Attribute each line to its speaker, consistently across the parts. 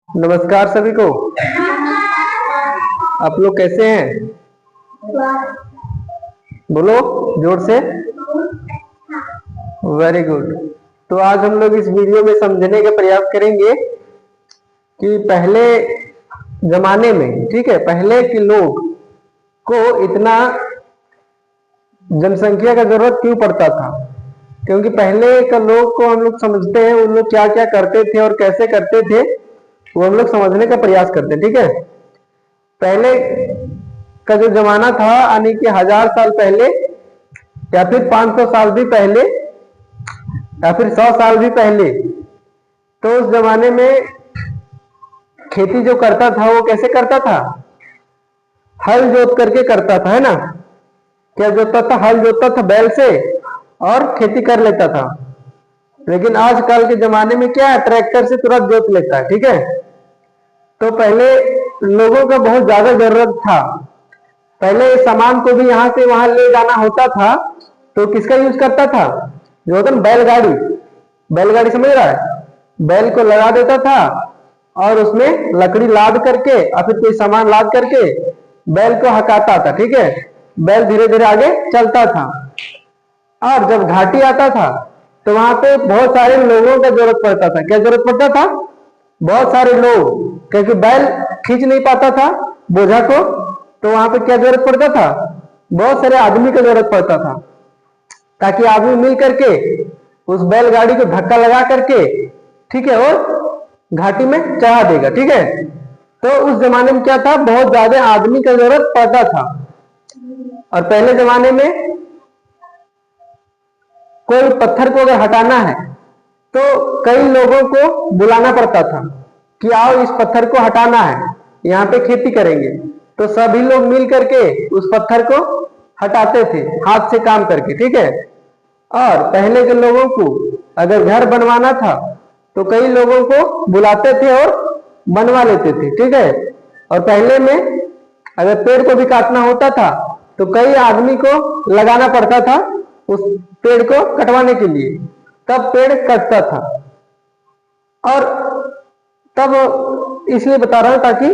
Speaker 1: नमस्कार सभी को। आप लोग कैसे हैं? बोलो जोर से। Very good. तो आज हम लोग इस वीडियो में समझने का प्रयास करेंगे कि पहले जमाने में, ठीक है, पहले के लोग को इतना जनसंख्या का जरूरत क्यों पड़ता था। क्योंकि पहले का लोग को हम लोग समझते हैं, उन लोग क्या क्या करते थे और कैसे करते थे, वो हम लोग समझने का प्रयास करते हैं। ठीक है, पहले का जो जमाना था, यानी कि 1000 साल पहले या फिर 500 साल भी पहले या फिर 100 साल भी पहले, तो उस जमाने में खेती जो करता था वो कैसे करता था? हल जोत करके करता था, है ना। क्या जोतता था? हल जोतता था बैल से और खेती कर लेता था। लेकिन आजकल के जमाने में क्या है, ट्रैक्टर से तुरंत जोत लेता है। ठीक है, तो पहले लोगों का बहुत ज्यादा जरूरत था। पहले सामान को भी यहां से वहां ले जाना होता था तो किसका यूज करता था? जो होता ना बैलगाड़ी। बैलगाड़ी समझ रहा है? बैल को लगा देता था और उसमें लकड़ी लाद करके और फिर कोई सामान लाद करके बैल को हकाता था। ठीक है, बैल धीरे धीरे आगे चलता था। और जब घाटी आता था तो वहां पे बहुत सारे लोगों का जरूरत पड़ता था। क्या जरूरत पड़ता था? बहुत सारे लोग, क्योंकि बैल खींच नहीं पाता था बोझा को, तो वहां पे क्या जरूरत पड़ता था? बहुत सारे आदमी का जरूरत पड़ता था, ताकि आदमी मिल करके उस बैलगाड़ी को धक्का लगा करके, ठीक है, और घाटी में चढ़ा देगा। ठीक है, तो उस जमाने में क्या था, बहुत ज्यादा आदमी का जरूरत पड़ता था। और पहले जमाने में कोई पत्थर को अगर हटाना है तो कई लोगों को बुलाना पड़ता था कि आओ इस पत्थर को हटाना है, यहाँ पे खेती करेंगे। तो सभी लोग मिल करके उस पत्थर को हटाते थे हाथ से काम करके। ठीक है, और पहले के लोगों को अगर घर बनवाना था तो कई लोगों को बुलाते थे और बनवा लेते थे। ठीक है, और पहले में अगर पेड़ को भी काटना होता था तो कई आदमी को लगाना पड़ता था उस पेड़ को कटवाने के लिए, तब पेड़ कटता था। और तब इसलिए बता रहा हूं ताकि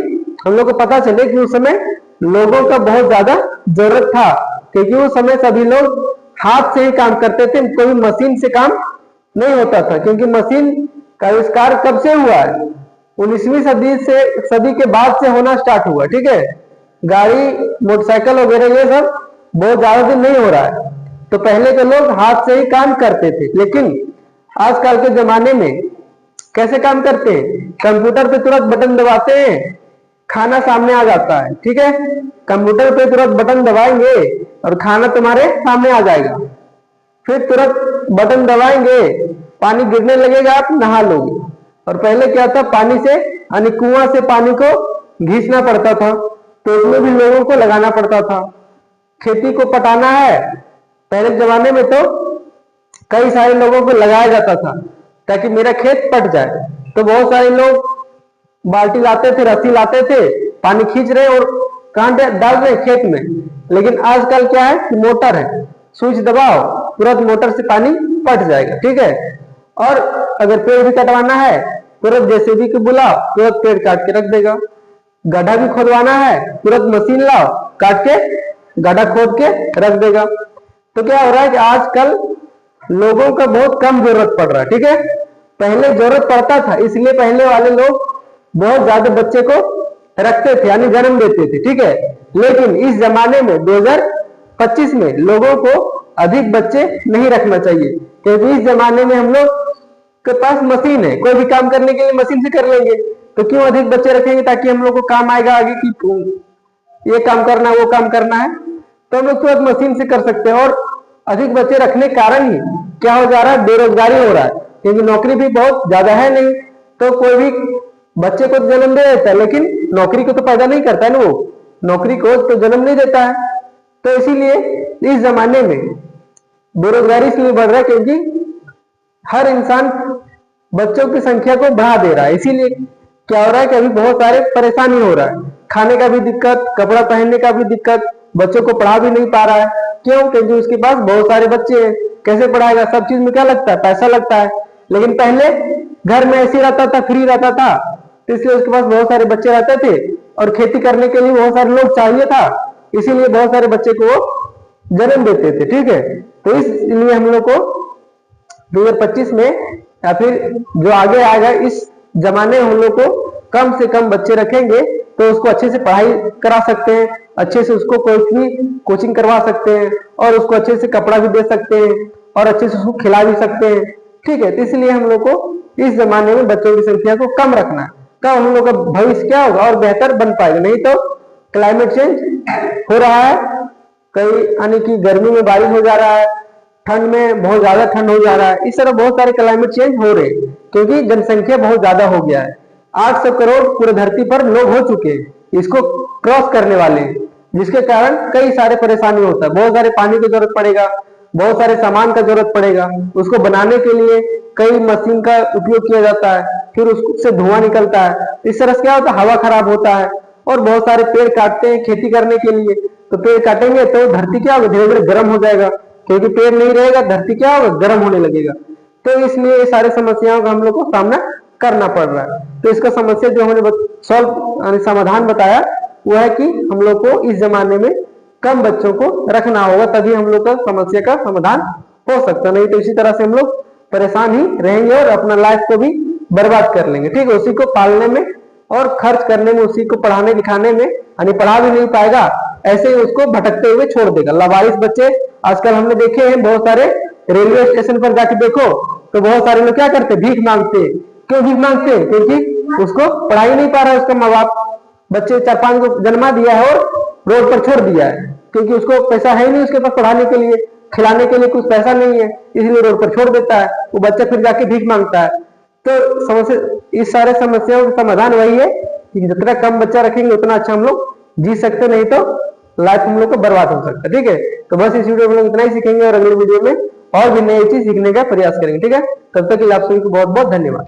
Speaker 1: हम लोग को पता चले कि उस समय लोगों का बहुत ज्यादा जरूरत था, क्योंकि उस समय सभी लोग हाथ से ही काम करते थे, कोई मशीन से काम नहीं होता था। क्योंकि मशीन का आविष्कार कब से हुआ है? 19वीं सदी के बाद से होना स्टार्ट हुआ। ठीक है, गाड़ी मोटरसाइकिल वगैरह ये सब बहुत ज्यादा दिन नहीं हो रहा है। तो पहले के लोग हाथ से ही काम करते थे। लेकिन आजकल के जमाने में कैसे काम करते हैं? कंप्यूटर पे तुरंत बटन दबाते हैं, खाना सामने आ जाता है। ठीक है, कंप्यूटर पे तुरंत बटन दबाएंगे और खाना तुम्हारे सामने आ जाएगा। फिर तुरंत बटन दबाएंगे, पानी गिरने लगेगा, आप नहा लोगे। और पहले क्या था, पानी से यानी कुआं से पानी को घींचना पड़ता था, तो उसमें भी लोगों को लगाना पड़ता था। खेती को पटाना है, पहले जमाने में तो कई सारे लोगों को लगाया जाता था ताकि मेरा खेत पट जाए। तो बहुत सारे लोग बाल्टी लाते थे, रस्सी लाते थे, पानी खींच रहे और कांटे डाल रहे खेत में। लेकिन आजकल क्या है कि मोटर है, स्विच दबाओ, तुरंत मोटर से पानी पट जाएगा। ठीक है, और अगर पेड़ भी कटवाना है तुरंत जेसीबी को बुलाओ, तुरंत पेड़ काट के रख देगा। गड्ढा भी खोदवाना है, तुरंत मशीन लाओ, काट के गड्ढा खोद के रख देगा। तो क्या हो रहा है कि आजकल लोगों का बहुत कम जरूरत पड़ रहा है। ठीक है, पहले जरूरत पड़ता था, इसलिए पहले वाले लोग बहुत ज्यादा बच्चे को रखते थे, यानी जन्म देते थे। ठीक है, लेकिन इस जमाने में 2025 में लोगों को अधिक बच्चे नहीं रखना चाहिए, क्योंकि इस जमाने में हम लोग के पास मशीन है, कोई भी काम करने के लिए मशीन से कर लेंगे। तो क्यों अधिक बच्चे रखेंगे? ताकि हम लोग को काम आएगा आगे कि ये काम करना है, वो काम करना है, तो हम लोग तुरंत मशीन से कर सकते हैं। और अधिक बच्चे रखने के कारण ही क्या हो जा रहा है, बेरोजगारी हो रहा है, क्योंकि नौकरी भी बहुत ज्यादा है नहीं। तो कोई भी बच्चे को जन्म दे देता है, लेकिन नौकरी को तो पैदा नहीं करता है ना, वो नौकरी को तो जन्म नहीं देता है। तो इसीलिए इस जमाने में बेरोजगारी इसलिए बढ़ रहा है क्योंकि हर इंसान बच्चों की संख्या को बढ़ा दे रहा है। इसीलिए क्या हो रहा है कि अभी बहुत सारे परेशानी हो रहा है, खाने का भी दिक्कत, कपड़ा पहनने का भी दिक्कत, बच्चों को पढ़ा भी नहीं पा रहा है। क्यों? क्योंकि उसके पास बहुत सारे बच्चे हैं, कैसे पढ़ाएगा? सब चीज में क्या लगता है? पैसा लगता है। लेकिन पहले घर में ऐसे रहता था, फ्री रहता था, तो इसलिए उसके पास बहुत सारे बच्चे रहते थे और खेती करने के लिए बहुत सारे लोग चाहिए था, इसीलिए बहुत सारे बच्चे को वो जन्म देते थे। ठीक है, तो इसलिए हम लोग को 2025 में या फिर जो आगे आएगा इस जमाने में हम लोग को कम से कम बच्चे रखेंगे तो उसको अच्छे से पढ़ाई करा सकते हैं, अच्छे से उसको कोचिंग करवा सकते हैं और उसको अच्छे से कपड़ा भी दे सकते हैं और अच्छे से उसको खिला भी सकते हैं। ठीक है, तो इसलिए हम लोग को इस जमाने में बच्चों की संख्या को कम रखना है, तब हम लोग का भविष्य क्या होगा और बेहतर बन पाएगा। नहीं तो क्लाइमेट चेंज हो रहा है, कई यानी कि गर्मी में बारिश हो जा रहा है, ठंड में बहुत ज्यादा ठंड हो जा रहा है, इस तरह बहुत सारे क्लाइमेट चेंज हो रहे हैं क्योंकि जनसंख्या बहुत ज्यादा हो गया है। 800 करोड़ पूरे धरती पर लोग हो चुके हैं, इसको क्रॉस करने वाले हैं, जिसके कारण कई सारे परेशानी होता है। बहुत सारे पानी की जरूरत पड़ेगा, बहुत सारे सामान का जरूरत पड़ेगा, उसको बनाने के लिए कई मशीन का उपयोग किया जाता है, फिर उससे धुआं निकलता है। इस तरह से क्या होता है, हवा खराब होता है और बहुत सारे पेड़ काटते हैं खेती करने के लिए, तो पेड़ काटेंगे तो धरती क्या होगा, धीरे धीरे गर्म हो जाएगा, क्योंकि पेड़ नहीं रहेगा धरती क्या होगा, गर्म होने लगेगा। तो इसलिए ये सारे समस्याओं का हम लोग को सामना करना पड़ रहा है। तो इसका समस्या जो हमने सॉल्व समाधान बताया वो है कि हम लोग को इस जमाने में कम बच्चों को रखना होगा, तभी हम लोग का समस्या का समाधान हो सकता, नहीं तो इसी तरह से हम लोग परेशान ही रहेंगे और अपना लाइफ को भी बर्बाद कर लेंगे। ठीक है, उसी को पालने में और खर्च करने में, उसी को पढ़ाने लिखाने में, यानी पढ़ा भी नहीं पाएगा, ऐसे ही उसको भटकते हुए छोड़ देगा। लावारिस बच्चे आजकल हमने देखे हैं, बहुत सारे रेलवे स्टेशन पर जाके देखो तो बहुत सारे लोग क्या करते, भीख मांगते। क्यों भीख मांगते हैं? क्योंकि उसको पढ़ा ही नहीं पा रहा है उसका माँ बाप, बच्चे 4-5 को जन्मा दिया है और रोड पर छोड़ दिया है, क्योंकि उसको पैसा है नहीं उसके पास पढ़ाने के लिए, खिलाने के लिए कुछ पैसा नहीं है, इसलिए रोड पर छोड़ देता है, वो बच्चा फिर जाके भीख मांगता है। तो समस्या, इस सारे समस्याओं का समाधान वही है कि जितना कम बच्चा रखेंगे उतना अच्छा हम लोग जी सकते, नहीं तो लाइफ हम लोग को बर्बाद हो सकता है। ठीक है, तो बस इस वीडियो में लोग इतना ही सीखेंगे और अगले वीडियो में और भी नई चीज सीखने का प्रयास करेंगे। ठीक है, तब तक के लिए आप सभी को बहुत बहुत धन्यवाद।